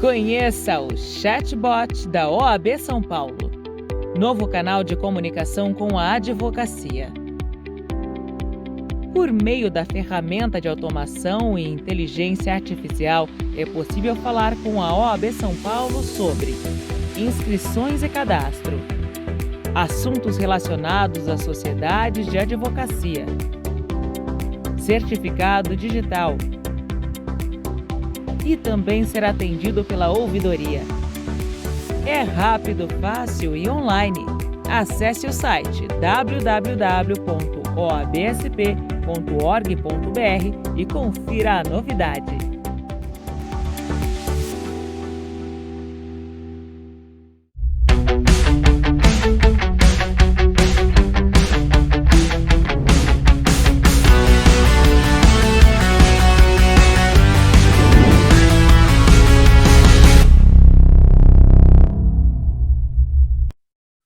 Conheça o chatbot da OAB São Paulo, novo canal de comunicação com a advocacia. Por meio da ferramenta de automação e inteligência artificial, é possível falar com a OAB São Paulo sobre inscrições e cadastro, assuntos relacionados às sociedades de advocacia, certificado digital, e também ser atendido pela ouvidoria. É rápido, fácil e online. Acesse o site www.oabsp.org.br e confira a novidade.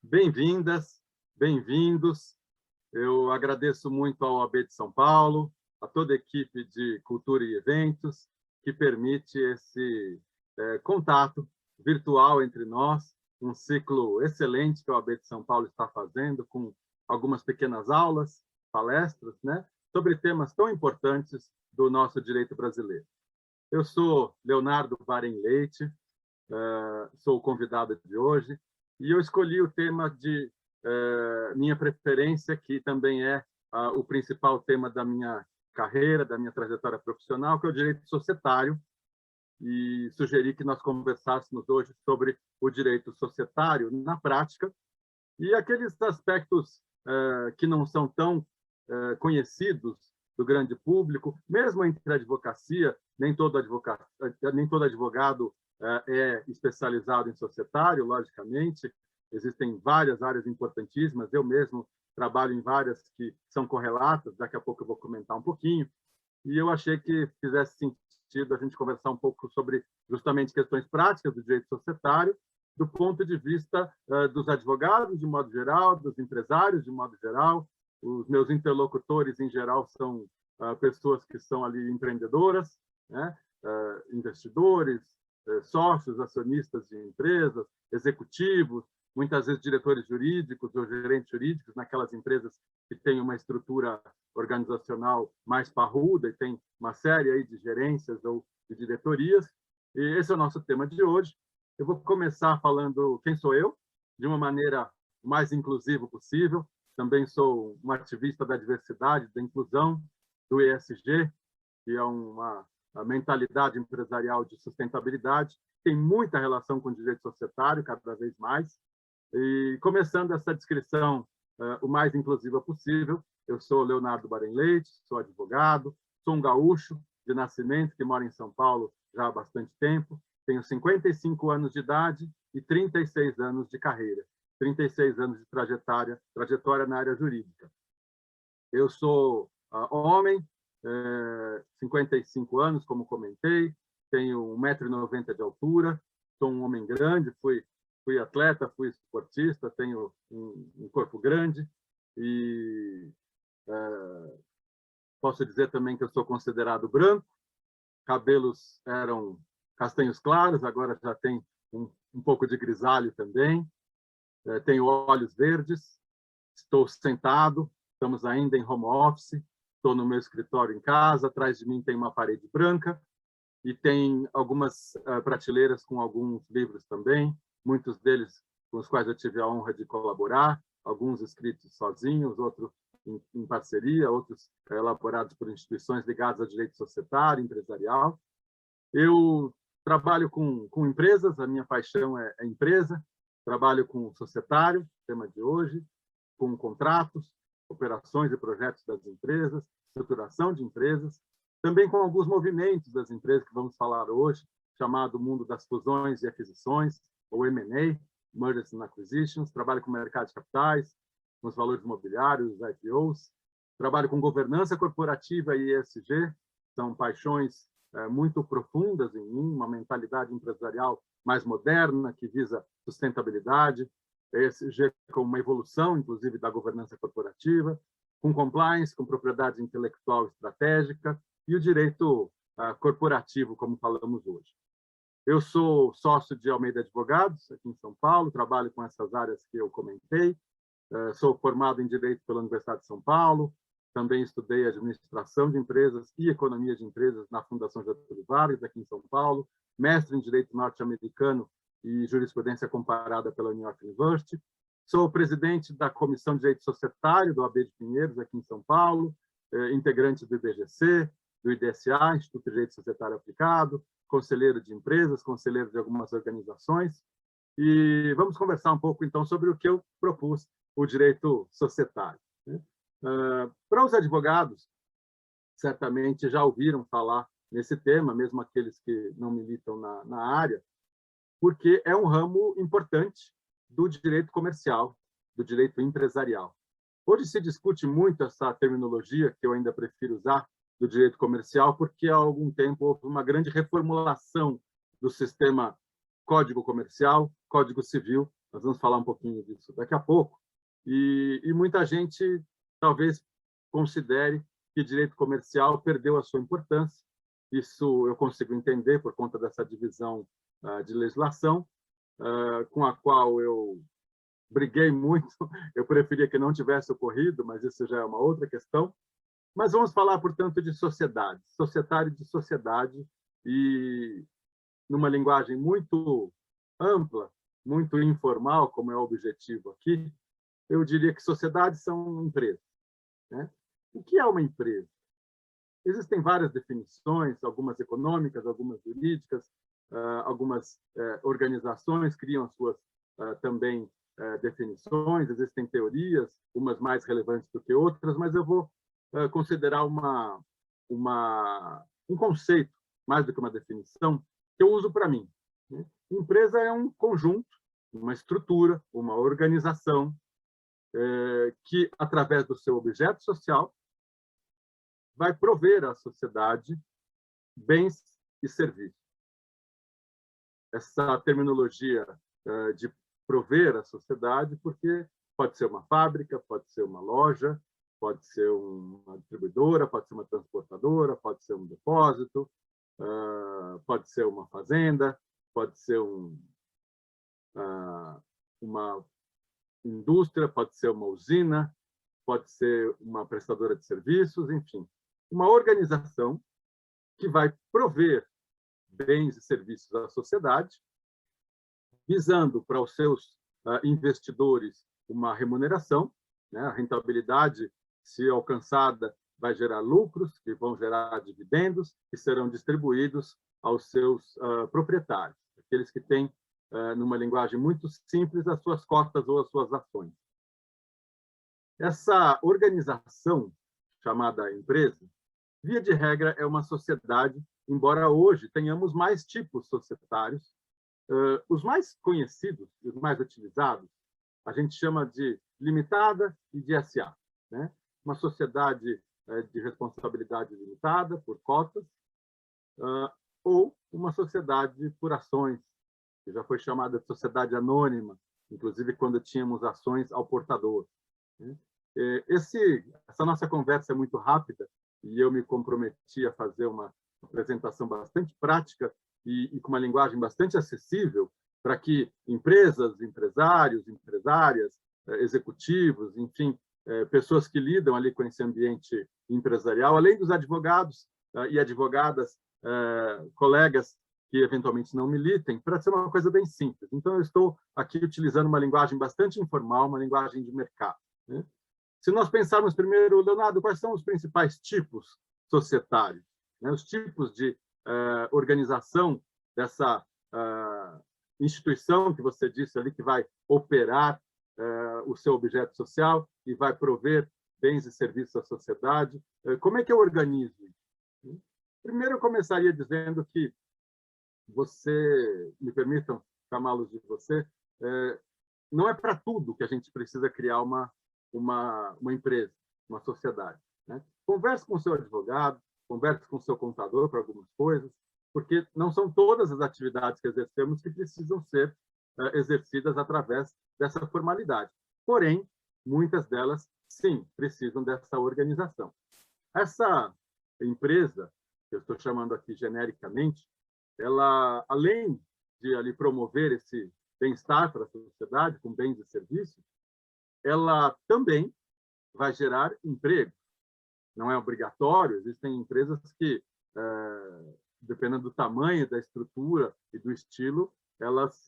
Bem-vindas, bem-vindos. Eu agradeço muito ao OAB de São Paulo, a toda a equipe de Cultura e Eventos, que permite esse contato virtual entre nós, um ciclo excelente que a OAB de São Paulo está fazendo, com algumas pequenas aulas, palestras, sobre temas tão importantes do nosso direito brasileiro. Eu sou Leonardo Baren Leite, sou o convidado de hoje, e eu escolhi o tema de minha preferência, que também é o principal tema da minha carreira, da minha trajetória profissional, que é o direito societário, e sugeri que nós conversássemos hoje sobre o direito societário na prática e aqueles aspectos que não são tão conhecidos do grande público, mesmo entre a advocacia, nem todo advogado é especializado em societário, logicamente. Existem várias áreas importantíssimas. Eu mesmo trabalho em várias que são correlatas, daqui a pouco eu vou comentar um pouquinho. E eu achei que fizesse sentido a gente conversar um pouco sobre justamente questões práticas do direito societário, do ponto de vista dos advogados, de modo geral, dos empresários, de modo geral. Os meus interlocutores, em geral, são pessoas que são ali empreendedoras, investidores, sócios, acionistas de empresas, executivos, muitas vezes diretores jurídicos ou gerentes jurídicos naquelas empresas que têm uma estrutura organizacional mais parruda e tem uma série aí de gerências ou de diretorias. E esse é o nosso tema de hoje. Eu vou começar falando quem sou eu, de uma maneira mais inclusiva possível. Também sou um ativista da diversidade, da inclusão, do ESG, que é uma mentalidade empresarial de sustentabilidade, tem muita relação com o direito societário, cada vez mais. E começando essa descrição o mais inclusiva possível, eu sou Leonardo Baren Leite, sou advogado, sou um gaúcho de nascimento que mora em São Paulo já há bastante tempo, tenho 55 anos de idade e 36 anos de carreira, 36 anos de trajetória na área jurídica. Eu sou homem, 55 anos, como comentei, tenho 1,90 m de altura, sou um homem grande, fui atleta, fui esportista, tenho um corpo grande e posso dizer também que eu sou considerado branco, cabelos eram castanhos claros, agora já tem um pouco de grisalho também, tenho olhos verdes, estou sentado, estamos ainda em home office, estou no meu escritório em casa, atrás de mim tem uma parede branca e tem algumas prateleiras com alguns livros também, muitos deles com os quais eu tive a honra de colaborar, alguns escritos sozinhos, outros em parceria, outros elaborados por instituições ligadas ao direito societário, empresarial. Eu trabalho com empresas, a minha paixão é empresa, trabalho com societário, tema de hoje, com contratos, operações e projetos das empresas, estruturação de empresas, também com alguns movimentos das empresas que vamos falar hoje, chamado mundo das fusões e aquisições, ou M&A, Mergers and Acquisitions, trabalho com mercado de capitais, com os valores imobiliários, os IPOs, trabalho com governança corporativa e ESG, são paixões muito profundas em mim, uma mentalidade empresarial mais moderna, que visa sustentabilidade, ESG como uma evolução, inclusive, da governança corporativa, com compliance, com propriedade intelectual estratégica e o direito corporativo, como falamos hoje. Eu sou sócio de Almeida Advogados, aqui em São Paulo, trabalho com essas áreas que eu comentei. Sou formado em Direito pela Universidade de São Paulo, também estudei Administração de Empresas e Economia de Empresas na Fundação Getúlio Vargas, aqui em São Paulo, mestre em Direito Norte-Americano e Jurisprudência Comparada pela New York University. Sou presidente da Comissão de Direito Societário do AB de Pinheiros, aqui em São Paulo, integrante do IBGC, do IDSA, Instituto de Direito Societário Aplicado, conselheiro de empresas, conselheiro de algumas organizações. E vamos conversar um pouco, então, sobre o que eu propus, o direito societário. Para os advogados, certamente já ouviram falar nesse tema, mesmo aqueles que não militam na área, porque é um ramo importante do direito comercial, do direito empresarial. Hoje se discute muito essa terminologia, que eu ainda prefiro usar, do direito comercial, porque há algum tempo houve uma grande reformulação do sistema Código Comercial, Código Civil. Nós vamos falar um pouquinho disso daqui a pouco. E muita gente talvez considere que direito comercial perdeu a sua importância. Isso eu consigo entender por conta dessa divisão de legislação, com a qual eu briguei muito. Eu preferia que não tivesse ocorrido, mas isso já é uma outra questão. Mas vamos falar, portanto, de sociedade, societário de sociedade, e numa linguagem muito ampla, muito informal, como é o objetivo aqui, eu diria que sociedades são empresas, né? O que é uma empresa? Existem várias definições, algumas econômicas, algumas jurídicas, algumas organizações criam as suas também definições, existem teorias, umas mais relevantes do que outras, mas eu vou considerar um conceito, mais do que uma definição, que eu uso para mim, né? Empresa é um conjunto, uma estrutura, uma organização que, através do seu objeto social, vai prover à sociedade bens e serviços. Essa terminologia de prover à sociedade, porque pode ser uma fábrica, pode ser uma loja, pode ser uma distribuidora, pode ser uma transportadora, pode ser um depósito, pode ser uma fazenda, pode ser uma indústria, pode ser uma usina, pode ser uma prestadora de serviços, enfim, uma organização que vai prover bens e serviços à sociedade, visando para os seus investidores uma remuneração, né? A rentabilidade, se alcançada, vai gerar lucros, que vão gerar dividendos, que serão distribuídos aos seus proprietários, aqueles que têm, numa linguagem muito simples, as suas cotas ou as suas ações. Essa organização, chamada empresa, via de regra, é uma sociedade, embora hoje tenhamos mais tipos societários. Os mais conhecidos, os mais utilizados, a gente chama de limitada e de SA, né? Uma sociedade de responsabilidade limitada, por cotas, ou uma sociedade por ações, que já foi chamada de sociedade anônima, inclusive quando tínhamos ações ao portador, né? Essa nossa conversa é muito rápida, e eu me comprometi a fazer uma apresentação bastante prática e com uma linguagem bastante acessível, para que empresas, empresários, empresárias, executivos, enfim, pessoas que lidam ali com esse ambiente empresarial, além dos advogados e advogadas, colegas que eventualmente não militem, para ser uma coisa bem simples. Então, eu estou aqui utilizando uma linguagem bastante informal, uma linguagem de mercado, né? Se nós pensarmos primeiro, Leonardo, quais são os principais tipos societários, né? Os tipos de organização dessa instituição que você disse ali, que vai operar o seu objeto social e vai prover bens e serviços à sociedade. Como é que eu organizo isso? Primeiro, eu começaria dizendo que me permitam chamá-los de você, não é para tudo que a gente precisa criar uma empresa, uma sociedade, né? Converse com o seu advogado, converse com o seu contador para algumas coisas, porque não são todas as atividades que exercemos que precisam ser exercidas através dessa formalidade. Porém, muitas delas, sim, precisam dessa organização. Essa empresa, que eu estou chamando aqui genericamente, ela, além de ali promover esse bem-estar para a sociedade, com bens e serviços, ela também vai gerar emprego. Não é obrigatório, existem empresas que, dependendo do tamanho, da estrutura e do estilo, elas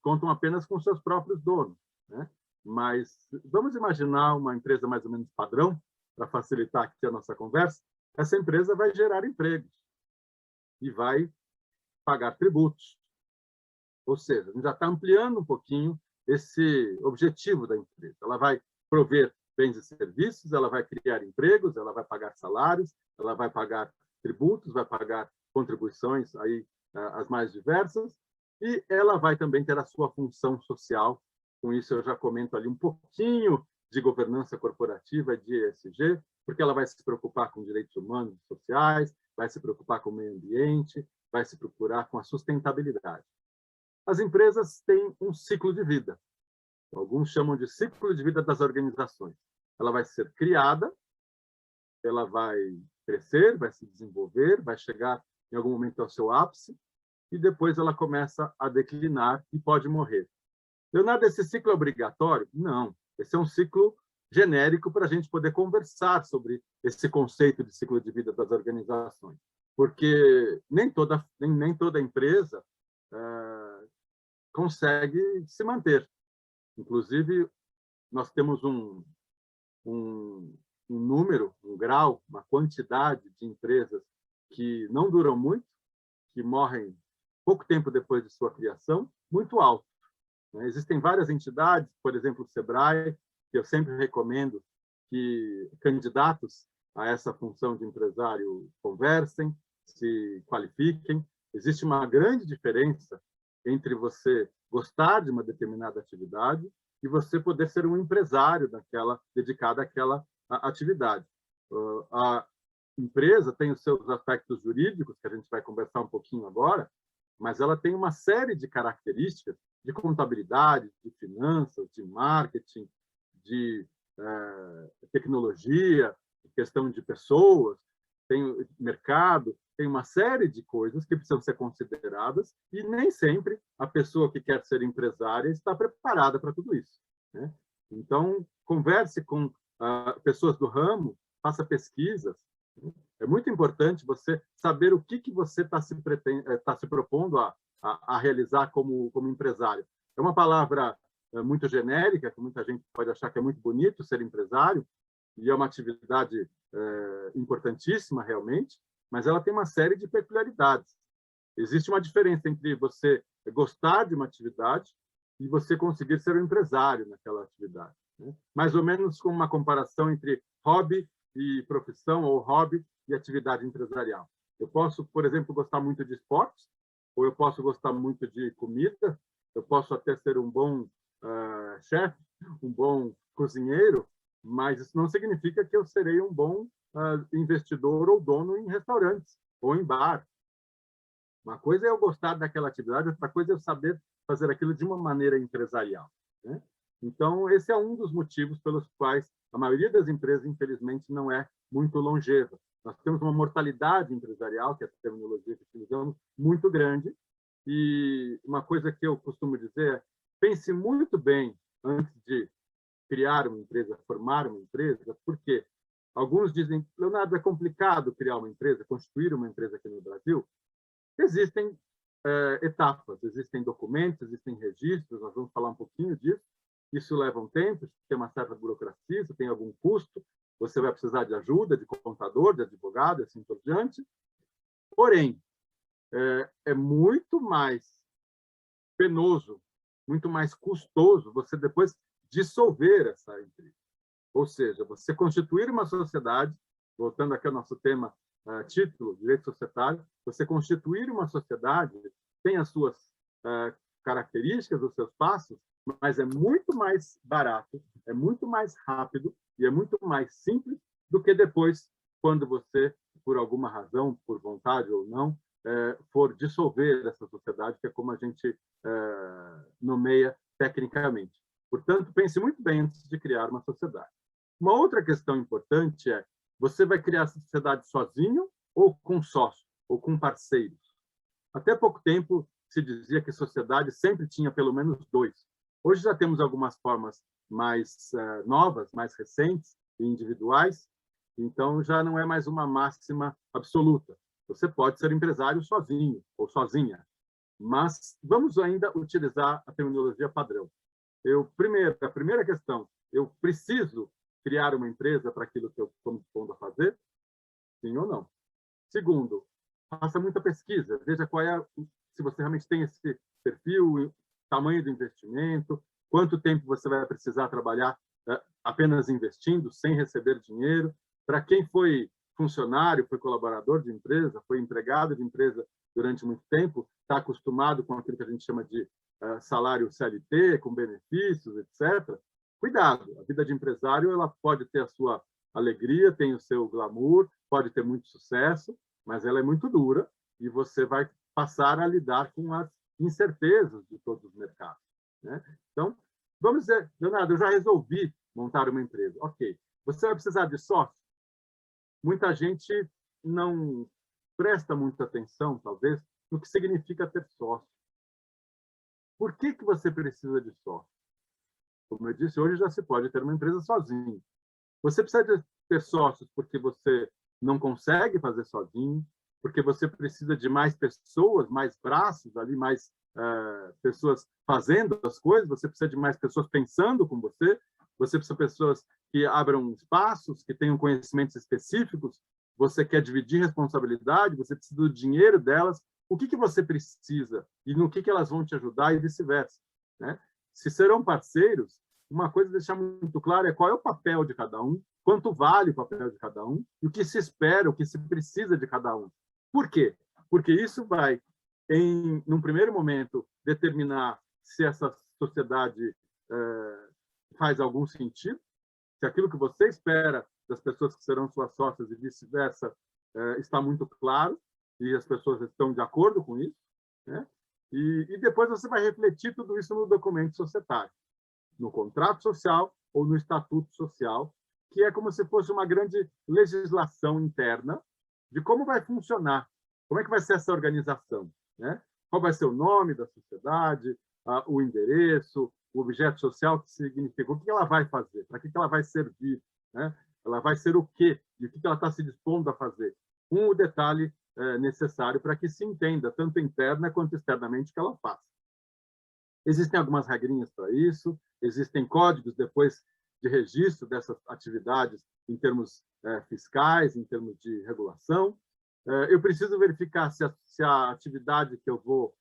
contam apenas com seus próprios donos, né? Mas vamos imaginar uma empresa mais ou menos padrão, para facilitar aqui a nossa conversa. Essa empresa vai gerar empregos e vai pagar tributos. Ou seja, a gente já está ampliando um pouquinho esse objetivo da empresa. Ela vai prover bens e serviços, ela vai criar empregos, ela vai pagar salários, ela vai pagar tributos, vai pagar contribuições aí as mais diversas, e ela vai também ter a sua função social. Com isso, eu já comento ali um pouquinho de governança corporativa, de ESG, porque ela vai se preocupar com direitos humanos e sociais, vai se preocupar com o meio ambiente, vai se procurar com a sustentabilidade. As empresas têm um ciclo de vida. Alguns chamam de ciclo de vida das organizações. Ela vai ser criada, ela vai crescer, vai se desenvolver, vai chegar em algum momento ao seu ápice, e depois ela começa a declinar e pode morrer. Leonardo, esse ciclo é obrigatório? Não. Esse é um ciclo genérico para a gente poder conversar sobre esse conceito de ciclo de vida das organizações. Porque nem toda empresa consegue se manter. Inclusive, nós temos um número, um grau, uma quantidade de empresas que não duram muito, que morrem pouco tempo depois de sua criação, muito alto. Existem várias entidades, por exemplo, o SEBRAE, que eu sempre recomendo que candidatos a essa função de empresário conversem, se qualifiquem. Existe uma grande diferença entre você gostar de uma determinada atividade e você poder ser um empresário dedicado àquela atividade. A empresa tem os seus aspectos jurídicos, que a gente vai conversar um pouquinho agora, mas ela tem uma série de características de contabilidade, de finanças, de marketing, de tecnologia, questão de pessoas, tem mercado, tem uma série de coisas que precisam ser consideradas e nem sempre a pessoa que quer ser empresária está preparada para tudo isso, né? Então, converse com pessoas do ramo, faça pesquisas. É muito importante você saber o que você está se propondo a realizar como empresário. É uma palavra muito genérica, que muita gente pode achar que é muito bonito ser empresário, e é uma atividade importantíssima, realmente, mas ela tem uma série de peculiaridades. Existe uma diferença entre você gostar de uma atividade e você conseguir ser um empresário naquela atividade, né? Mais ou menos como uma comparação entre hobby e profissão, ou hobby e atividade empresarial. Eu posso, por exemplo, gostar muito de esportes, ou eu posso gostar muito de comida, eu posso até ser um bom chefe, um bom cozinheiro, mas isso não significa que eu serei um bom investidor ou dono em restaurantes ou em bar. Uma coisa é eu gostar daquela atividade, outra coisa é eu saber fazer aquilo de uma maneira empresarial, né? Então, esse é um dos motivos pelos quais a maioria das empresas, infelizmente, não é muito longeva. Nós temos uma mortalidade empresarial, que é a terminologia que utilizamos, muito grande. E uma coisa que eu costumo dizer é: pense muito bem antes de criar uma empresa, formar uma empresa, porque alguns dizem, Leonardo, é complicado criar uma empresa, constituir uma empresa aqui no Brasil. Existem etapas, existem documentos, existem registros, nós vamos falar um pouquinho disso. Isso leva um tempo, tem uma certa burocracia, tem algum custo, você vai precisar de ajuda, de contador, de advogado, assim por diante. Porém, é muito mais penoso, muito mais custoso você depois dissolver essa empresa. Ou seja, você constituir uma sociedade, voltando aqui ao nosso tema, título, direito societário, você constituir uma sociedade tem as suas características, os seus passos, mas é muito mais barato, é muito mais rápido e é muito mais simples do que depois, quando você, por alguma razão, por vontade ou não, for dissolver essa sociedade, que é como a gente nomeia tecnicamente. Portanto, pense muito bem antes de criar uma sociedade. Uma outra questão importante é: você vai criar a sociedade sozinho ou com sócio, ou com parceiros? Até pouco tempo se dizia que sociedade sempre tinha pelo menos dois. Hoje já temos algumas formas mais novas, mais recentes e individuais, então já não é mais uma máxima absoluta. Você pode ser empresário sozinho ou sozinha, mas vamos ainda utilizar a terminologia padrão. A primeira questão, eu preciso criar uma empresa para aquilo que eu estou me dispondo a fazer? Sim ou não? Segundo, faça muita pesquisa, veja qual é, se você realmente tem esse perfil, tamanho do investimento, quanto tempo você vai precisar trabalhar apenas investindo, sem receber dinheiro. Para quem foi funcionário, foi colaborador de empresa, foi empregado de empresa durante muito tempo, está acostumado com aquilo que a gente chama de salário CLT, com benefícios, etc. Cuidado, a vida de empresário ela pode ter a sua alegria, tem o seu glamour, pode ter muito sucesso, mas ela é muito dura e você vai passar a lidar com as incertezas de todos os mercados, né? Então, vamos dizer, Leonardo, eu já resolvi montar uma empresa. Ok, você vai precisar de sócio? Muita gente não presta muita atenção, talvez, no que significa ter sócio. Por que você precisa de sócio? Como eu disse, hoje já se pode ter uma empresa sozinho. Você precisa de ter sócios porque você não consegue fazer sozinho, porque você precisa de mais pessoas, mais braços ali, mais pessoas fazendo as coisas, você precisa de mais pessoas pensando com você, você precisa de pessoas que abram espaços, que tenham conhecimentos específicos, você quer dividir responsabilidade, você precisa do dinheiro delas, o que você precisa e no que elas vão te ajudar e vice-versa, né? Se serão parceiros, uma coisa a deixar muito claro é qual é o papel de cada um, quanto vale o papel de cada um e o que se espera, o que se precisa de cada um. Por quê? Porque isso vai, num primeiro momento, determinar se essa sociedade faz algum sentido, se aquilo que você espera das pessoas que serão suas sócias e vice-versa está muito claro e as pessoas estão de acordo com isso, né? E depois você vai refletir tudo isso no documento societário, no contrato social ou no estatuto social, que é como se fosse uma grande legislação interna de como vai funcionar, como é que vai ser essa organização, né? Qual vai ser o nome da sociedade, o endereço, o objeto social que significa, o que ela vai fazer, para que ela vai servir, né? Ela vai ser o quê e o que ela está se dispondo a fazer. Um detalhe necessário para que se entenda, tanto interna quanto externamente, o que ela faz. Existem algumas regrinhas para isso, existem códigos depois de registro dessas atividades em termos fiscais, em termos de regulação. Eu preciso verificar se a atividade que eu vou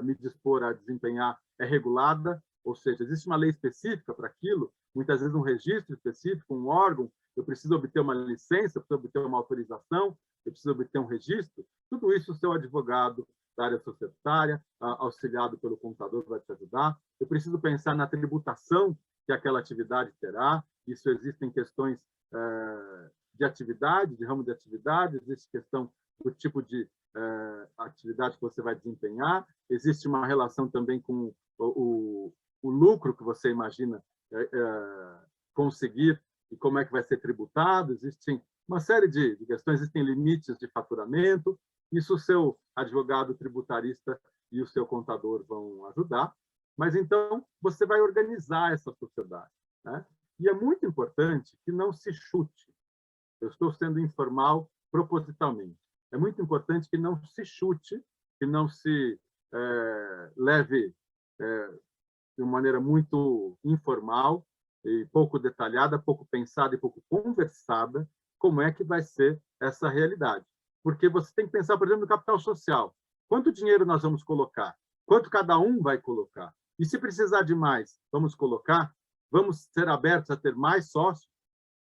me dispor a desempenhar é regulada, ou seja, existe uma lei específica para aquilo, muitas vezes um registro específico, um órgão, eu preciso obter uma licença, eu preciso obter uma autorização, eu preciso obter um registro. Tudo isso o seu advogado da área societária, auxiliado pelo contador, vai te ajudar. Eu preciso pensar na tributação que aquela atividade terá. Isso existem questões de atividade, de ramo de atividade, existe questão do tipo de atividade que você vai desempenhar, existe uma relação também com o lucro que você imagina conseguir e como é que vai ser tributado, existem uma série de questões, existem limites de faturamento, isso o seu advogado tributarista e o seu contador vão ajudar, mas então você vai organizar essa sociedade, né? E é muito importante que não se chute. Eu estou sendo informal propositalmente. É muito importante que não se chute, que não se leve de uma maneira muito informal e pouco detalhada, pouco pensada e pouco conversada, como é que vai ser essa realidade. Porque você tem que pensar, por exemplo, no capital social. Quanto dinheiro nós vamos colocar? Quanto cada um vai colocar? E se precisar de mais, vamos colocar? Vamos ser abertos a ter mais sócios?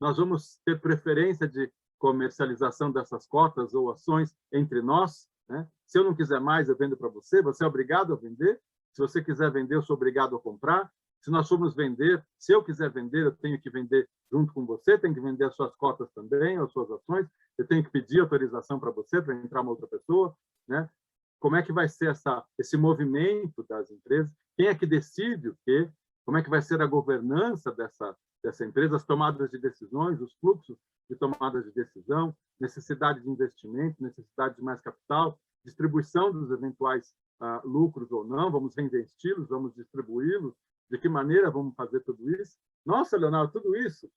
Nós vamos ter preferência de comercialização dessas cotas ou ações entre nós, né? Se eu não quiser mais, eu vendo para você, você é obrigado a vender. Se você quiser vender, eu sou obrigado a comprar. Se nós formos vender, se eu quiser vender, eu tenho que vender junto com você, tenho que vender as suas cotas também, as suas ações, eu tenho que pedir autorização para você, para entrar uma outra pessoa, né? Como é que vai ser esse movimento das empresas? Quem é que decide o quê? Como é que vai ser a governança dessa empresa, as tomadas de decisões, os fluxos de tomadas de decisão, necessidade de investimento, necessidade de mais capital, distribuição dos eventuais lucros ou não, vamos reinvesti-los, vamos distribuí-los, de que maneira vamos fazer tudo isso? Nossa, Leonardo, tudo isso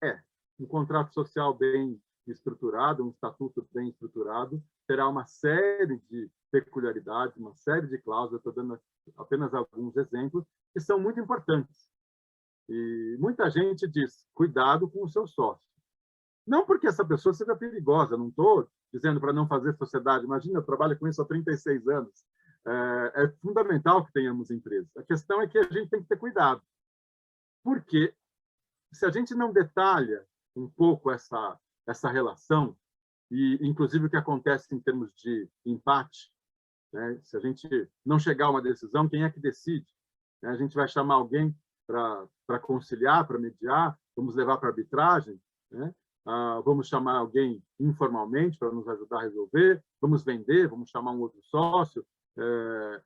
é um contrato social bem estruturado, um estatuto bem estruturado, terá uma série de peculiaridades, uma série de cláusulas, estou dando apenas alguns exemplos, que são muito importantes. E muita gente diz, cuidado com o seu sócio. Não porque essa pessoa seja perigosa, não estou dizendo para não fazer sociedade. Imagina, eu trabalho com isso há 36 anos. É fundamental que tenhamos empresas. A questão é que a gente tem que ter cuidado. Porque se a gente não detalha um pouco essa relação, e inclusive o que acontece em termos de empate, né? Se a gente não chegar a uma decisão, quem é que decide? A gente vai chamar alguém para conciliar, para mediar, vamos levar para arbitragem, né? Vamos chamar alguém informalmente para nos ajudar a resolver, vamos vender, vamos chamar um outro sócio.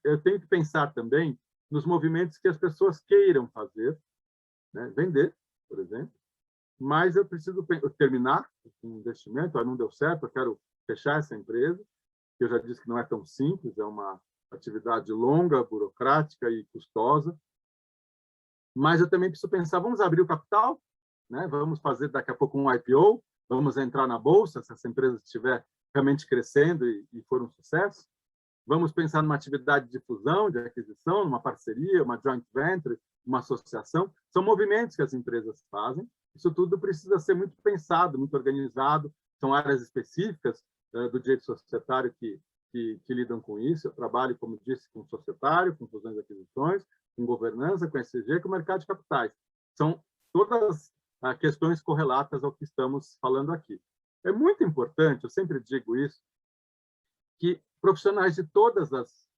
Eu tenho que pensar também nos movimentos que as pessoas queiram fazer, né? Vender, por exemplo, mas eu preciso terminar um investimento, não deu certo, eu quero fechar essa empresa, que eu já disse que não é tão simples, é uma atividade longa, burocrática e custosa, mas eu também preciso pensar, vamos abrir o capital, né? Vamos fazer daqui a pouco um IPO, vamos entrar na bolsa, se essa empresa estiver realmente crescendo e for um sucesso, vamos pensar numa atividade de fusão, de aquisição, numa parceria, uma joint venture, uma associação, são movimentos que as empresas fazem, isso tudo precisa ser muito pensado, muito organizado, são áreas específicas do direito societário que lidam com isso. Eu trabalho, como disse, com societário, com fusões e aquisições, com governança, com ESG, com mercado de capitais. São todas questões correlatas ao que estamos falando aqui. É muito importante, eu sempre digo isso, que profissionais de todas as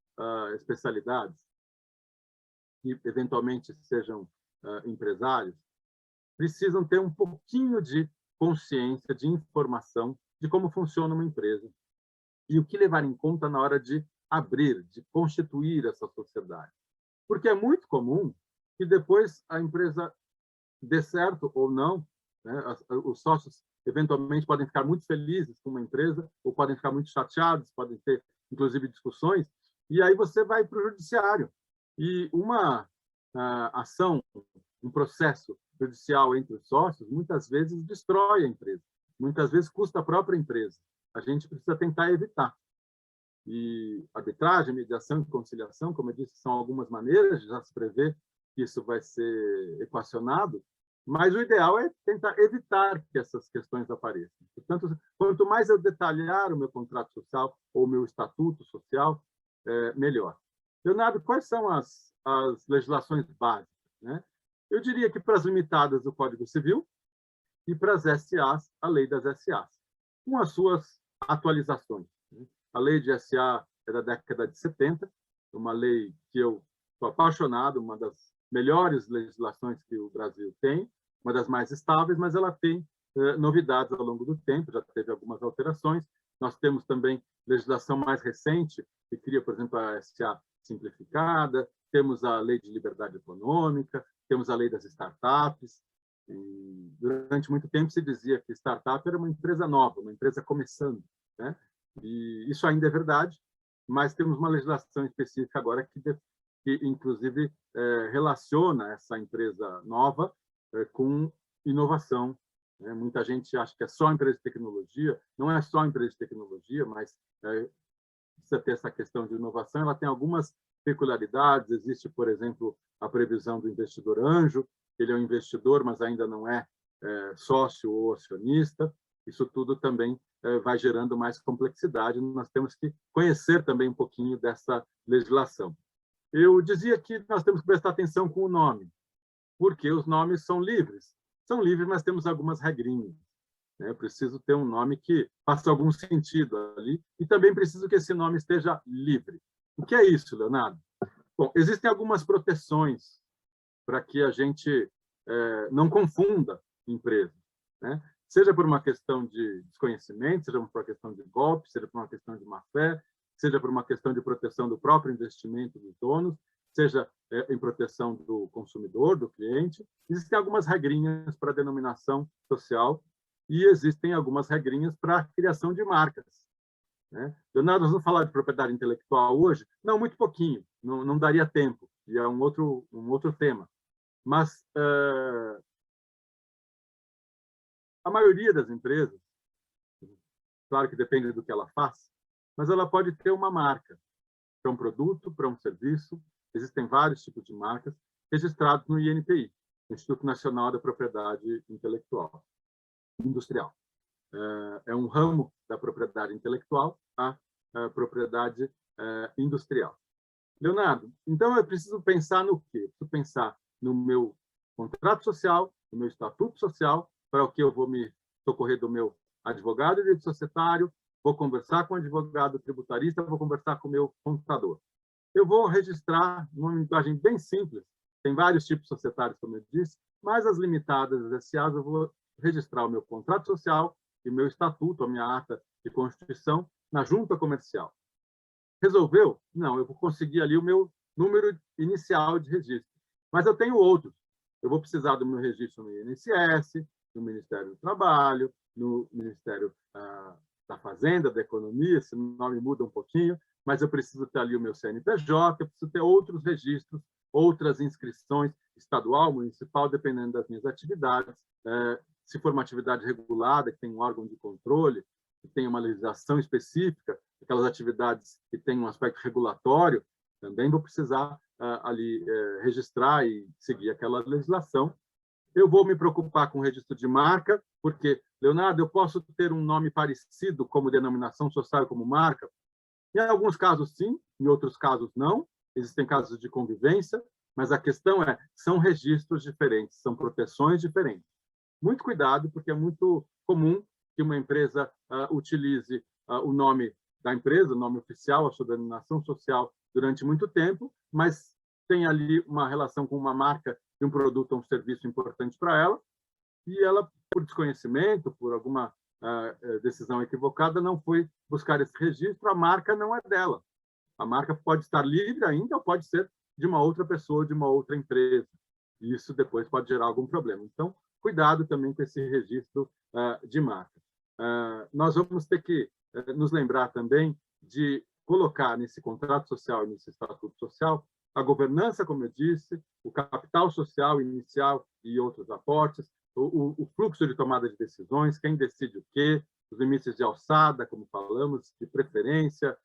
especialidades, que eventualmente sejam empresários, precisam ter um pouquinho de consciência, de informação de como funciona uma empresa e o que levar em conta na hora de abrir, de constituir essa sociedade. Porque é muito comum que depois a empresa dê certo ou não, né? Os sócios eventualmente podem ficar muito felizes com uma empresa ou podem ficar muito chateados, podem ter, inclusive, discussões, e aí você vai para o judiciário. E uma ação, um processo judicial entre os sócios, muitas vezes destrói a empresa, muitas vezes custa a própria empresa. A gente precisa tentar evitar. E arbitragem, mediação e conciliação, como eu disse, são algumas maneiras, já se prevê que isso vai ser equacionado, mas o ideal é tentar evitar que essas questões apareçam. Portanto, quanto mais eu detalhar o meu contrato social ou o meu estatuto social, melhor. Leonardo, quais são as legislações básicas, né? Eu diria que para as limitadas, o Código Civil, e para as SAs, a Lei das SAs, com as suas atualizações. A Lei de SA é da década de 70, uma lei que eu sou apaixonado, uma das melhores legislações que o Brasil tem, uma das mais estáveis, mas ela tem novidades ao longo do tempo, já teve algumas alterações. Nós temos também legislação mais recente, que cria, por exemplo, a SA simplificada, temos a Lei de Liberdade Econômica, temos a Lei das Startups. E durante muito tempo se dizia que startup era uma empresa nova, uma empresa começando, né? E isso ainda é verdade, mas temos uma legislação específica agora que inclusive, relaciona essa empresa nova com inovação. Né? Muita gente acha que é só empresa de tecnologia, não é só empresa de tecnologia, mas precisa ter essa questão de inovação. Ela tem algumas peculiaridades, existe, por exemplo, a previsão do investidor anjo, ele é um investidor, mas ainda não é sócio ou acionista. Isso tudo também vai gerando mais complexidade. Nós temos que conhecer também um pouquinho dessa legislação. Eu dizia que nós temos que prestar atenção com o nome, porque os nomes são livres. São livres, mas temos algumas regrinhas. Né? Eu preciso ter um nome que faça algum sentido ali e também preciso que esse nome esteja livre. O que é isso, Leonardo? Bom, existem algumas proteções para que a gente não confunda empresas, né? Seja por uma questão de desconhecimento, seja por uma questão de golpe, seja por uma questão de má-fé, seja por uma questão de proteção do próprio investimento dos donos, seja em proteção do consumidor, do cliente. Existem algumas regrinhas para a denominação social e existem algumas regrinhas para a criação de marcas. né? Leonardo, nós vamos falar de propriedade intelectual hoje? Não, muito pouquinho, não daria tempo, e é um outro tema. Mas a maioria das empresas, claro que depende do que ela faz, mas ela pode ter uma marca para um produto, para um serviço. Existem vários tipos de marcas registrados no INPI, Instituto Nacional da Propriedade Intelectual Industrial. É um ramo da propriedade intelectual, a propriedade industrial. Leonardo, então eu preciso pensar no quê? Eu preciso pensar no meu contrato social, no meu estatuto social, para o que eu vou me socorrer do meu advogado de direito societário, vou conversar com o advogado tributarista, vou conversar com o meu contador. Eu vou registrar uma linguagem bem simples, tem vários tipos societários, como eu disse, mas as limitadas, as SAs, eu vou registrar o meu contrato social e o meu estatuto, a minha ata de constituição, na junta comercial. Resolveu? Não, eu vou conseguir ali o meu número inicial de registro. Mas eu tenho outros. Eu vou precisar do meu registro no INSS, no Ministério do Trabalho, no Ministério da Fazenda, da Economia, esse nome muda um pouquinho, mas eu preciso ter ali o meu CNPJ, eu preciso ter outros registros, outras inscrições, estadual, municipal, dependendo das minhas atividades. Se for uma atividade regulada, que tem um órgão de controle, que tem uma legislação específica, aquelas atividades que têm um aspecto regulatório, também vou precisar ali registrar e seguir aquela legislação. Eu vou me preocupar com o registro de marca, porque, Leonardo, eu posso ter um nome parecido como denominação social, como marca? Em alguns casos, sim, em outros casos, não. Existem casos de convivência, mas a questão é, são registros diferentes, são proteções diferentes. Muito cuidado, porque é muito comum que uma empresa utilize o nome da empresa, o nome oficial, a sua denominação social, durante muito tempo, mas tem ali uma relação com uma marca de um produto ou um serviço importante para ela, e ela, por desconhecimento, por alguma decisão equivocada, não foi buscar esse registro, a marca não é dela. A marca pode estar livre ainda, ou pode ser de uma outra pessoa, de uma outra empresa. E isso depois pode gerar algum problema. Então, cuidado também com esse registro de marca. Nós vamos ter que nos lembrar também de colocar nesse contrato social e nesse estatuto social a governança, como eu disse, o capital social inicial e outros aportes, o fluxo de tomada de decisões, quem decide o quê, os limites de alçada, como falamos, de preferência.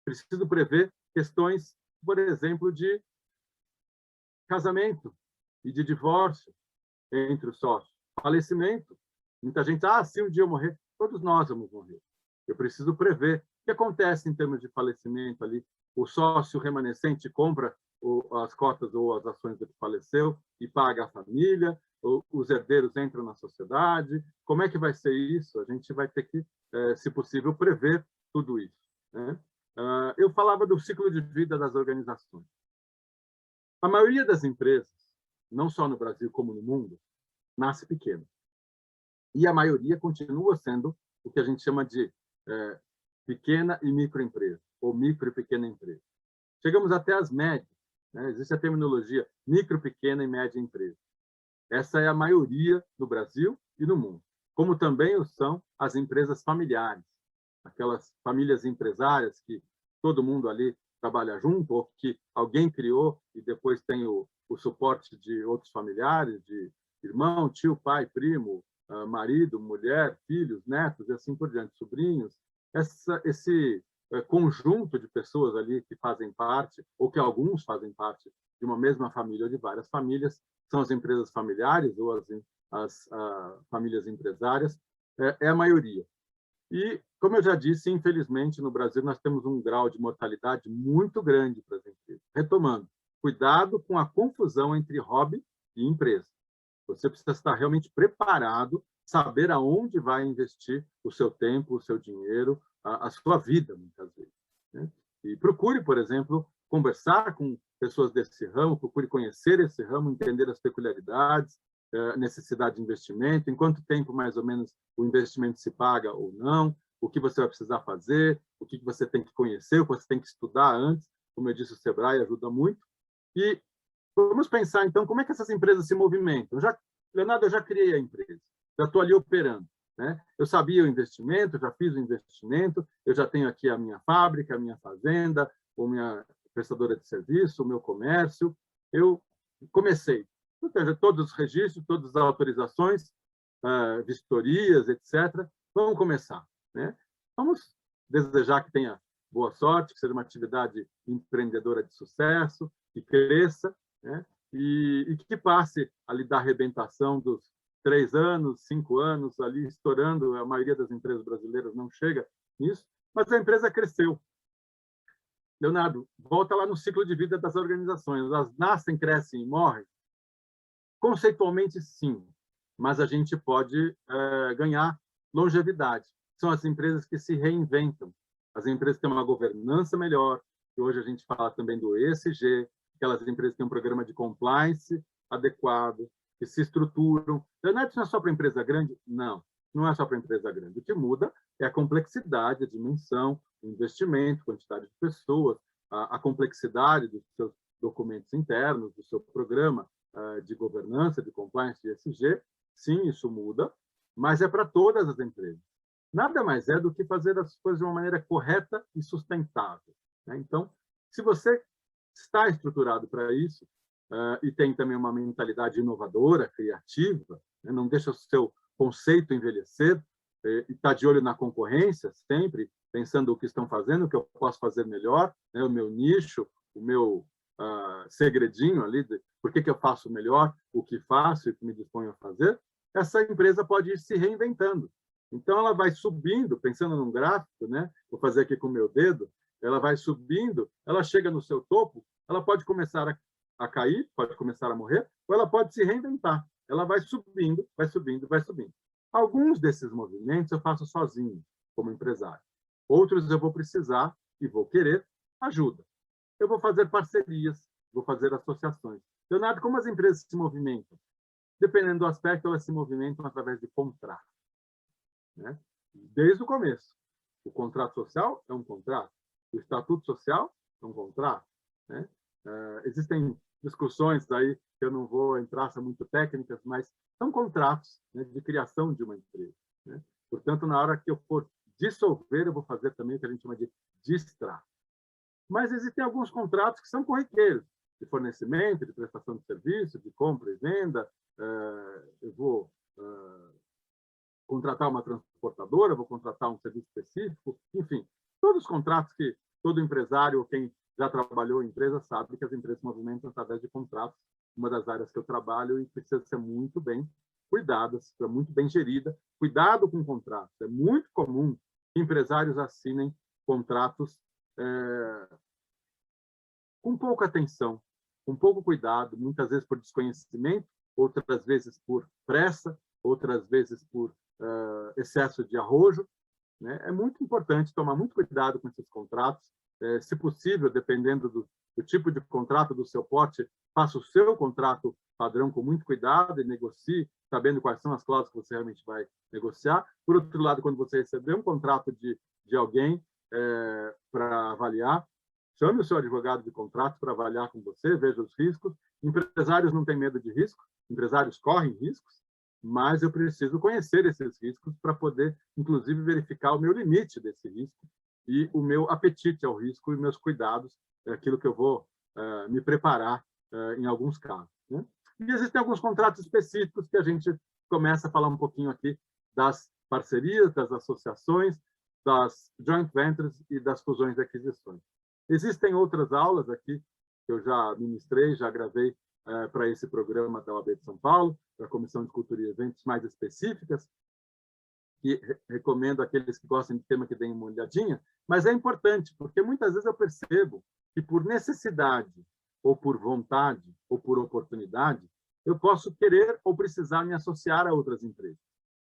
Preciso prever questões, por exemplo, de casamento e de divórcio entre os sócios, falecimento. Muita gente, se um dia eu morrer, todos nós vamos morrer. Eu preciso prever o que acontece em termos de falecimento ali. O sócio remanescente compra as cotas ou as ações do que faleceu e paga a família, os herdeiros entram na sociedade. Como é que vai ser isso? A gente vai ter que, se possível, prever tudo isso, né? Eu falava do ciclo de vida das organizações. A maioria das empresas, não só no Brasil como no mundo, nasce pequena. E a maioria continua sendo o que a gente chama de pequena e microempresa, ou micro e pequena empresa. Chegamos até as médias, né? Existe a terminologia micro, pequena e média empresa. Essa é a maioria no Brasil e no mundo, como também o são as empresas familiares, aquelas famílias empresárias que todo mundo ali trabalha junto, ou que alguém criou e depois tem o suporte de outros familiares, de irmão, tio, pai, primo, marido, mulher, filhos, netos e assim por diante, sobrinhos. Esse conjunto de pessoas ali que fazem parte, ou que alguns fazem parte de uma mesma família ou de várias famílias, são as empresas familiares ou as famílias empresárias, é a maioria. E, como eu já disse, infelizmente, no Brasil, nós temos um grau de mortalidade muito grande para as empresas. Retomando, cuidado com a confusão entre hobby e empresa. Você precisa estar realmente preparado, saber aonde vai investir o seu tempo, o seu dinheiro, a sua vida, muitas vezes, né? E procure, por exemplo, conversar com pessoas desse ramo, procure conhecer esse ramo, entender as peculiaridades, necessidade de investimento, em quanto tempo, mais ou menos, o investimento se paga ou não, o que você vai precisar fazer, o que você tem que conhecer, o que você tem que estudar antes. Como eu disse, o Sebrae ajuda muito. E vamos pensar, então, como é que essas empresas se movimentam. Leonardo, eu já criei a empresa, já estou ali operando. né? Eu sabia o investimento, já fiz o investimento, eu já tenho aqui a minha fábrica, a minha fazenda, a minha prestadora de serviço, o meu comércio. Eu comecei. Ou seja, todos os registros, todas as autorizações, vistorias, etc. Vamos começar, né? Vamos desejar que tenha boa sorte, que seja uma atividade empreendedora de sucesso, que cresça, né? E que passe ali da arrebentação dos 3 anos, 5 anos, ali estourando. A maioria das empresas brasileiras não chega nisso, mas a empresa cresceu. Leonardo, volta lá no ciclo de vida das organizações. Elas nascem, crescem e morrem? Conceitualmente, sim, mas a gente pode ganhar longevidade. São as empresas que se reinventam. As empresas que têm uma governança melhor, que hoje a gente fala também do ESG, aquelas empresas que têm um programa de compliance adequado, que se estruturam. Não é só para empresa grande? Não, não é só para empresa grande. O que muda é a complexidade, a dimensão, o investimento, quantidade de pessoas, a complexidade dos seus documentos internos, do seu programa de governança, de compliance, de ESG. Sim, isso muda, mas é para todas as empresas. Nada mais é do que fazer as coisas de uma maneira correta e sustentável, né? Então, se você está estruturado para isso, e tem também uma mentalidade inovadora, criativa, né? Não deixa o seu conceito envelhecer, e está de olho na concorrência, sempre pensando o que estão fazendo, o que eu posso fazer melhor, né? O meu nicho, o meu segredinho ali, por que eu faço melhor o que faço e o que me disponho a fazer, essa empresa pode ir se reinventando. Então, ela vai subindo, pensando num gráfico, né? Vou fazer aqui com o meu dedo, ela vai subindo, ela chega no seu topo, ela pode começar a cair, pode começar a morrer, ou ela pode se reinventar. Ela vai subindo, vai subindo, vai subindo. Alguns desses movimentos eu faço sozinho, como empresário. Outros eu vou precisar e vou querer ajuda. Eu vou fazer parcerias, vou fazer associações. Leonardo, como as empresas se movimentam? Dependendo do aspecto, elas se movimentam através de contratos, né? Desde o começo. O contrato social é um contrato. O estatuto social é um contrato, né? Existem discussões aí que eu não vou entrar, são muito técnicas, mas são contratos, né, de criação de uma empresa, né? Portanto, na hora que eu for dissolver, eu vou fazer também o que a gente chama de distrato. Mas existem alguns contratos que são corriqueiros, de fornecimento, de prestação de serviço, de compra e venda. Eu vou contratar uma transportadora, vou contratar um serviço específico, enfim, todos os contratos que todo empresário ou quem já trabalhou em empresa sabe que as empresas se movimentam através de contratos. Uma das áreas que eu trabalho e precisa ser muito bem cuidadas, muito bem gerida. Cuidado com contratos. É muito comum que empresários assinem contratos com pouca atenção, com pouco cuidado, muitas vezes por desconhecimento, outras vezes por pressa, outras vezes por excesso de arrojo, né? É muito importante tomar muito cuidado com esses contratos. Se possível, dependendo do tipo de contrato, do seu porte, faça o seu contrato padrão com muito cuidado e negocie, sabendo quais são as cláusulas que você realmente vai negociar. Por outro lado, quando você receber um contrato de alguém para avaliar, chame o seu advogado de contrato para avaliar com você, veja os riscos. Empresários não têm medo de risco, empresários correm riscos, mas eu preciso conhecer esses riscos para poder, inclusive, verificar o meu limite desse risco e o meu apetite ao risco e meus cuidados, aquilo que eu vou me preparar em alguns casos, né? E existem alguns contratos específicos que a gente começa a falar um pouquinho aqui das parcerias, das associações, das joint ventures e das fusões e aquisições. Existem outras aulas aqui que eu já ministrei, já gravei para esse programa da OAB de São Paulo, para a Comissão de Cultura e Eventos mais específicas, que recomendo àqueles que gostam de tema que deem uma olhadinha, mas é importante, porque muitas vezes eu percebo que por necessidade, ou por vontade, ou por oportunidade, eu posso querer ou precisar me associar a outras empresas.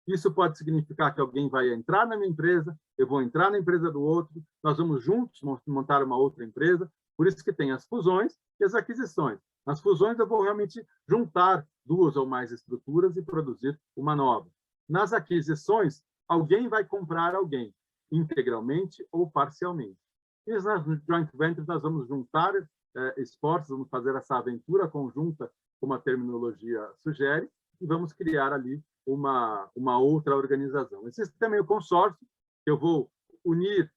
Isso pode significar que alguém vai entrar na minha empresa, eu vou entrar na empresa do outro, nós vamos juntos montar uma outra empresa. Por isso que tem as fusões e as aquisições. Nas fusões, eu vou realmente juntar 2 ou mais estruturas e produzir uma nova. Nas aquisições, alguém vai comprar alguém, integralmente ou parcialmente. E nas joint ventures, nós vamos juntar esforços, vamos fazer essa aventura conjunta, como a terminologia sugere, e vamos criar ali uma outra organização. Existe também o consórcio, que eu vou unir,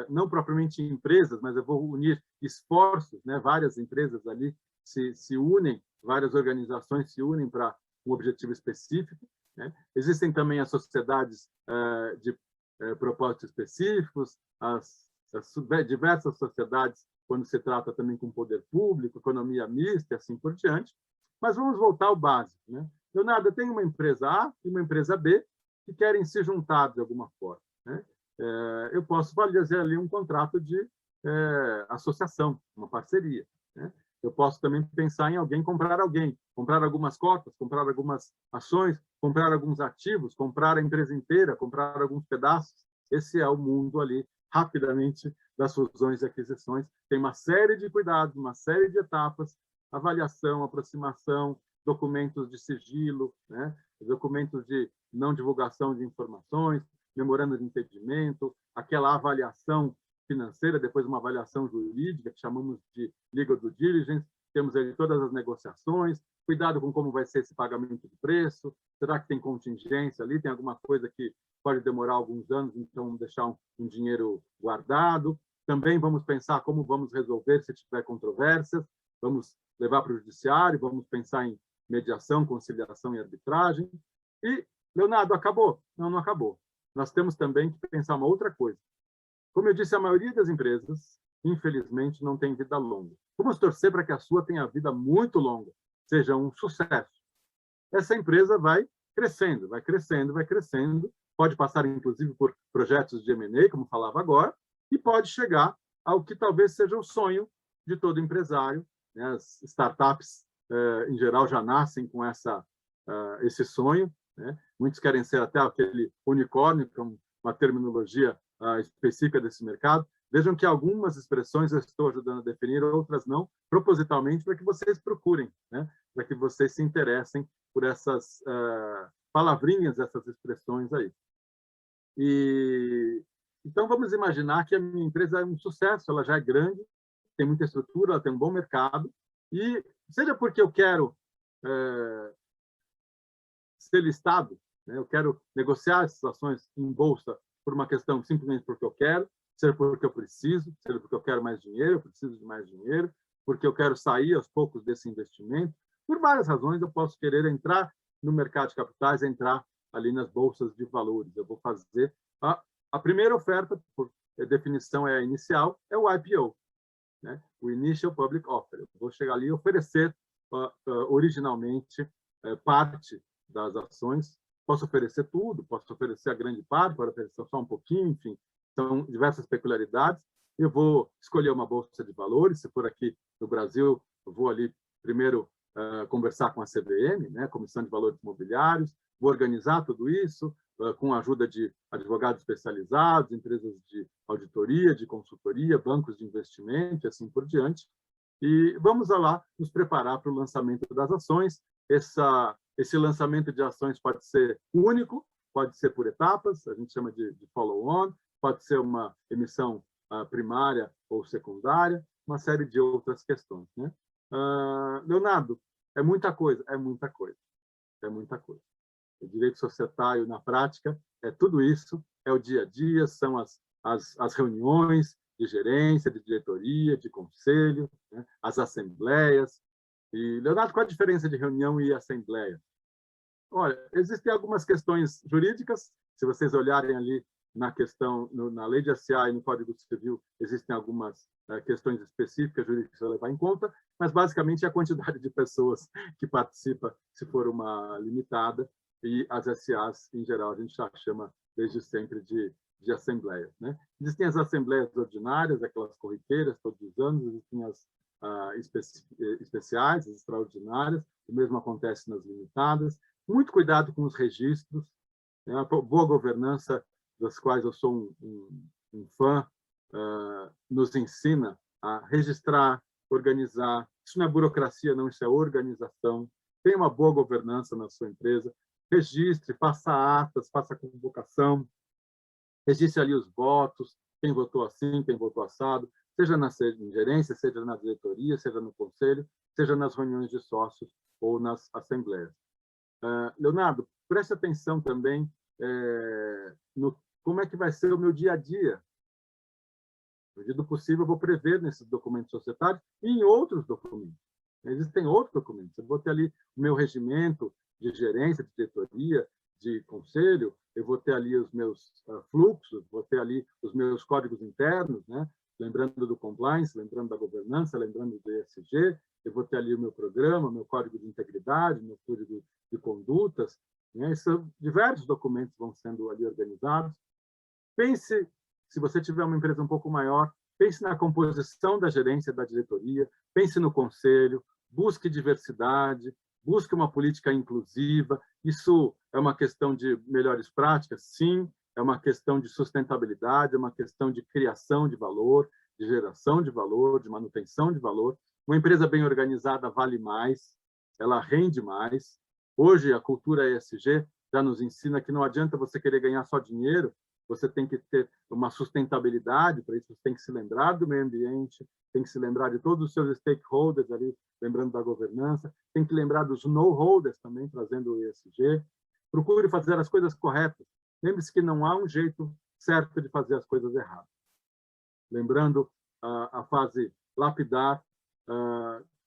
não propriamente empresas, mas eu vou unir esforços, né? Várias empresas ali se unem, várias organizações se unem para um objetivo específico, né? Existem também as sociedades de propósitos específicos, as diversas sociedades, quando se trata também com poder público, economia mista e assim por diante. Mas vamos voltar ao básico, né? Leonardo, eu tenho uma empresa A e uma empresa B que querem se juntar de alguma forma, né? Eu posso fazer ali um contrato de associação, uma parceria, né? Eu posso também pensar em alguém, comprar algumas cotas, comprar algumas ações, comprar alguns ativos, comprar a empresa inteira, comprar alguns pedaços. Esse é o mundo ali, rapidamente, das fusões e aquisições. Tem uma série de cuidados, uma série de etapas, avaliação, aproximação, documentos de sigilo, né? Documentos de não divulgação de informações, memorando de entendimento, aquela avaliação financeira, depois uma avaliação jurídica, que chamamos de legal due diligence, temos aí todas as negociações, cuidado com como vai ser esse pagamento de preço, será que tem contingência ali, tem alguma coisa que pode demorar alguns anos, então deixar um dinheiro guardado. Também vamos pensar como vamos resolver se tiver controvérsias, vamos levar para o judiciário, vamos pensar em mediação, conciliação e arbitragem. E, Leonardo, acabou? Não, não acabou. Nós temos também que pensar uma outra coisa. Como eu disse, a maioria das empresas, infelizmente, não tem vida longa. Vamos torcer para que a sua tenha vida muito longa, seja um sucesso. Essa empresa vai crescendo, vai crescendo, vai crescendo, pode passar, inclusive, por projetos de M&A, como falava agora, e pode chegar ao que talvez seja o sonho de todo empresário, né? As startups, em geral, já nascem com esse sonho, né? Muitos querem ser até aquele unicórnio, que é uma terminologia específica desse mercado. Vejam que algumas expressões eu estou ajudando a definir, outras não, propositalmente, para que vocês procurem, né? Para que vocês se interessem por essas palavrinhas, essas expressões aí. Então, vamos imaginar que a minha empresa é um sucesso, ela já é grande, tem muita estrutura, ela tem um bom mercado, e seja porque eu quero ser listado, né? Eu quero negociar essas ações em bolsa por uma questão simplesmente porque eu quero, seja porque eu preciso, seja porque eu quero mais dinheiro, eu preciso de mais dinheiro, porque eu quero sair aos poucos desse investimento. Por várias razões, eu posso querer entrar no mercado de capitais, entrar ali nas bolsas de valores. Eu vou fazer a primeira oferta, por definição é a inicial, é o IPO, né? O Initial Public Offer. Eu vou chegar ali e oferecer originalmente parte das ações. Posso oferecer tudo, posso oferecer a grande parte, posso oferecer só um pouquinho, enfim, são diversas peculiaridades. Eu vou escolher uma bolsa de valores, se for aqui no Brasil, eu vou ali primeiro conversar com a CVM, né, Comissão de Valores Imobiliários, vou organizar tudo isso com a ajuda de advogados especializados, empresas de auditoria, de consultoria, bancos de investimento e assim por diante. E vamos lá nos preparar para o lançamento das ações. Esse lançamento de ações pode ser único, pode ser por etapas, a gente chama de follow-on, pode ser uma emissão primária ou secundária, uma série de outras questões, né? Leonardo, é muita coisa, é muita coisa, é muita coisa. O direito societário, na prática, é tudo isso, é o dia a dia, são as reuniões de gerência, de diretoria, de conselho, né? As assembleias. E, Leonardo, qual a diferença de reunião e assembleia? Olha, existem algumas questões jurídicas, se vocês olharem ali na questão, na lei de SA e no Código Civil, existem algumas questões específicas jurídicas a levar em conta, mas basicamente é a quantidade de pessoas que participa, se for uma limitada, e as SAs, em geral, a gente já chama desde sempre de assembleias, né? Existem as assembleias ordinárias, aquelas corriqueiras todos os anos, existem as especiais, as extraordinárias, o mesmo acontece nas limitadas. Muito cuidado com os registros, né? A boa governança, das quais eu sou um fã, nos ensina a registrar, organizar. Isso não é burocracia, não, isso é organização. Tenha uma boa governança na sua empresa, registre, faça atas, faça convocação, registre ali os votos, quem votou assim, quem votou assado, seja na gerência, seja na diretoria, seja no conselho, seja nas reuniões de sócios ou nas assembleias. Leonardo, preste atenção também no como é que vai ser o meu dia a dia. Na medida do possível, eu vou prever nesses documentos societários e em outros documentos. Existem outros documentos. Eu vou ter ali o meu regimento de gerência, de diretoria, de conselho, eu vou ter ali os meus fluxos, vou ter ali os meus códigos internos, né? Lembrando do compliance, lembrando da governança, lembrando do ESG, eu vou ter ali o meu programa, o meu código de integridade, meu código de condutas, né? Diversos documentos vão sendo ali organizados. Pense, se você tiver uma empresa um pouco maior, pense na composição da gerência, da diretoria, pense no conselho, busque diversidade, busque uma política inclusiva. Isso é uma questão de melhores práticas? Sim. É uma questão de sustentabilidade, é uma questão de criação de valor, de geração de valor, de manutenção de valor. Uma empresa bem organizada vale mais, ela rende mais. Hoje, a cultura ESG já nos ensina que não adianta você querer ganhar só dinheiro, você tem que ter uma sustentabilidade, para isso você tem que se lembrar do meio ambiente, tem que se lembrar de todos os seus stakeholders ali, lembrando da governança, tem que lembrar dos no-holders também, trazendo o ESG. Procure fazer as coisas corretas. Lembre-se que não há um jeito certo de fazer as coisas erradas. Lembrando a fase lapidar,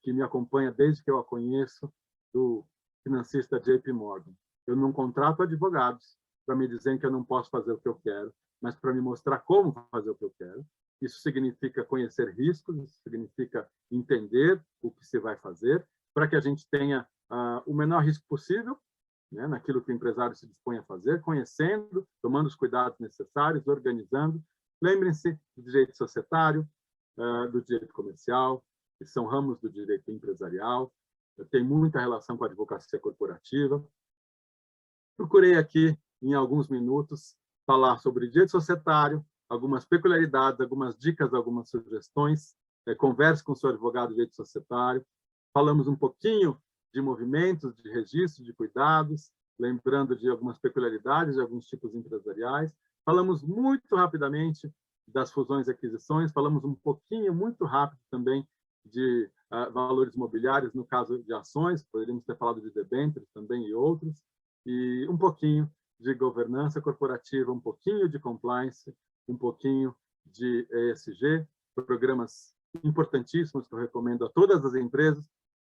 que me acompanha desde que eu a conheço, do financista JP Morgan. Eu não contrato advogados para me dizer que eu não posso fazer o que eu quero, mas para me mostrar como fazer o que eu quero. Isso significa conhecer riscos, isso significa entender o que se vai fazer, para que a gente tenha o menor risco possível, né, naquilo que o empresário se dispõe a fazer, conhecendo, tomando os cuidados necessários, organizando. Lembrem-se do direito societário, do direito comercial, que são ramos do direito empresarial. Tem muita relação com a advocacia corporativa. Procurei aqui, em alguns minutos, falar sobre direito societário, algumas peculiaridades, algumas dicas, algumas sugestões. Converse com o seu advogado de direito societário. Falamos um pouquinho de movimentos, de registro, de cuidados, lembrando de algumas peculiaridades de alguns tipos empresariais. Falamos muito rapidamente das fusões e aquisições, falamos um pouquinho, muito rápido também, de valores imobiliários, no caso de ações, poderíamos ter falado de debêntures também e outros, e um pouquinho de governança corporativa, um pouquinho de compliance, um pouquinho de ESG, programas importantíssimos que eu recomendo a todas as empresas.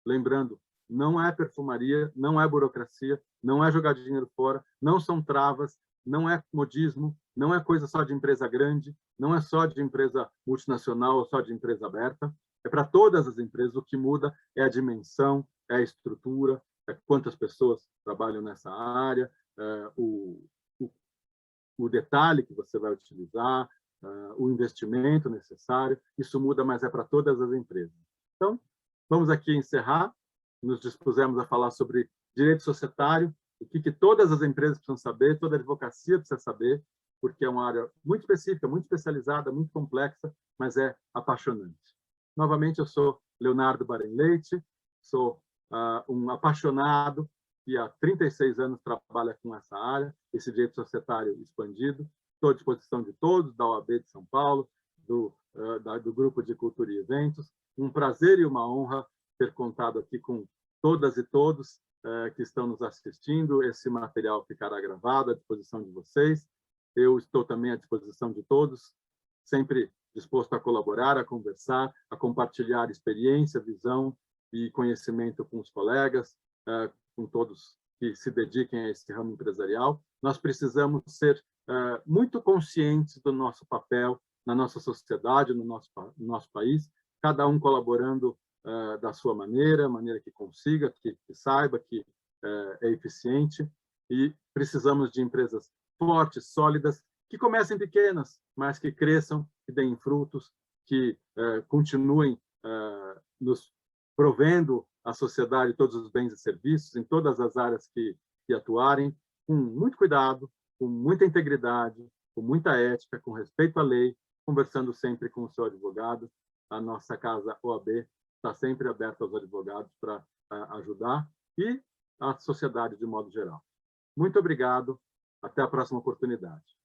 Lembrando, não é perfumaria, não é burocracia, não é jogar dinheiro fora, não são travas, não é modismo, não é coisa só de empresa grande, não é só de empresa multinacional ou só de empresa aberta. É para todas as empresas. O que muda é a dimensão, é a estrutura, é quantas pessoas trabalham nessa área, o detalhe que você vai utilizar, o investimento necessário. Isso muda, mas é para todas as empresas. Então, vamos aqui encerrar. Nos dispusemos a falar sobre direito societário, o que todas as empresas precisam saber, toda a advocacia precisa saber, porque é uma área muito específica, muito especializada, muito complexa, mas é apaixonante. Novamente, eu sou Leonardo Baren Leite, sou um apaixonado que há 36 anos trabalha com essa área, esse direito societário expandido. Estou à disposição de todos, da OAB de São Paulo, do Grupo de Cultura e Eventos. Um prazer e uma honra ter contado aqui com todas e todos que estão nos assistindo. Esse material ficará gravado à disposição de vocês. Eu estou também à disposição de todos, sempre disposto a colaborar, a conversar, a compartilhar experiência, visão e conhecimento com os colegas, com todos que se dediquem a esse ramo empresarial. Nós precisamos ser muito conscientes do nosso papel na nossa sociedade, no nosso país, cada um colaborando da sua maneira que consiga, que saiba que é eficiente, e precisamos de empresas fortes, sólidas, que comecem pequenas, mas que cresçam, que deem frutos, que continuem nos provendo à sociedade todos os bens e serviços, em todas as áreas que atuarem, com muito cuidado, com muita integridade, com muita ética, com respeito à lei, conversando sempre com o seu advogado. A nossa casa OAB está sempre aberta aos advogados para ajudar, e à sociedade de modo geral. Muito obrigado, até a próxima oportunidade.